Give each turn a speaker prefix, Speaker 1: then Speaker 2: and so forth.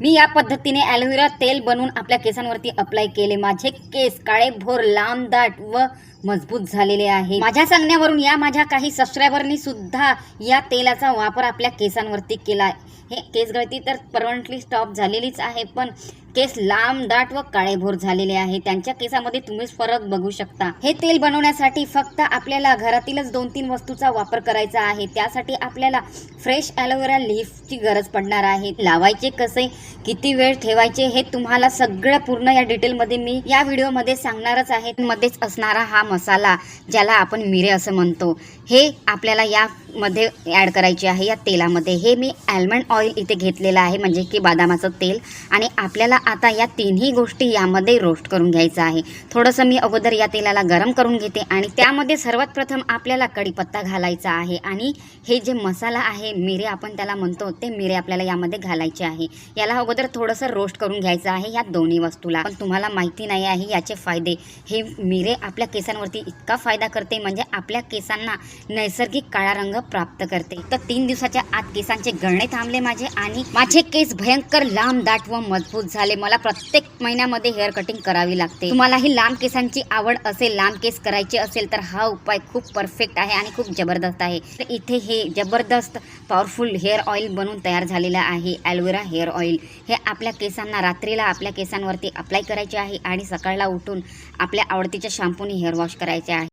Speaker 1: मी या पद्धतीने ॲलोवेरा तेल बनवून आपल्या केसांवरती अप्लाय केले। माझे केस काळेभोर, लांब, दाट व मजबूत झालेले आहे। माझ्या सांगण्यावरून या माझ्या काही सबस्क्रायबरनी सुद्धा या तेलाचा वापर आपल्या केसांवरती केला। हे केस गळती तर परमनंटली स्टॉप झालेलीच आहे, पण केस लांब, दाट व काळेभोर झालेले आहे। त्यांच्या केसामध्ये तुम्हीच फरक बघू शकता। हे तेल बनवण्यासाठी फक्त आपल्याला घरातीलच 2-3 वस्तूचा वापर करायचा आहे। त्यासाठी आपल्याला फ्रेश ॲलोवेरा लीफची गरज पडणार आहे। लावायचे कसे, किती वेळ ठेवायचे हे तुम्हाला सगळं पूर्ण या डिटेलमध्ये मी या व्हिडिओमध्ये सांगणारच आहे। मध्येच असणारा हा मसाला ज्याला आपण मिरे असं म्हणतो, हे आपल्याला यामध्ये ॲड करायचे आहे या तेलामध्ये। हे मी आल्मंड ऑइल इथे घेतलेलं आहे, म्हणजे की बदामाचं तेल। आणि आपल्याला आता या तिन्ही गोष्टी यामध्ये रोस्ट करून घ्यायचं आहे। थोडंसं मी अगोदर या तेलाला गरम करून घेते आणि त्यामध्ये सर्वात प्रथम आपल्याला कढीपत्ता घालायचा आहे आणि हे जे मसाला आहे, मिरे आपण त्याला म्हणतो, ते मिरे आपल्याला यामध्ये घालायचे आहे। याला अगोदर थोडंसं रोस्ट करून घ्यायचं आहे या दोन्ही वस्तूला। पण तुम्हाला माहिती नाही आहे याचे फायदे। हे मिरे आपल्या केसांवरती इतका फायदा करते, म्हणजे आपल्या केसांना नैसर्गिक काळा रंग प्राप्त करते। तर 3 दिवसाच्या आत केसांचे गळणे थांबले माझे आणि माझे केस भयंकर लांब, दाट व मजबूत झाले। मला प्रत्येक महिन्यामध्ये हेअर कटिंग करावी लागते। तुम्हालाही लांब केसांची आवड असेल, लांब केस करायचे असेल, तर हा उपाय खूप परफेक्ट आहे आणि खूप जबरदस्त आहे। तर इथे हे जबरदस्त पॉवरफुल हेअर ऑइल बनून तयार झालेलं आहे, ॲलोवेरा हेअर ऑइल। हे आपल्या केसांना रात्रीला आपल्या केसांवरती अप्लाय करायचे आहे आणि सकाळला उठून आपल्या आवडतीच्या शॅम्पूने हेअर वॉश करायचे आहे।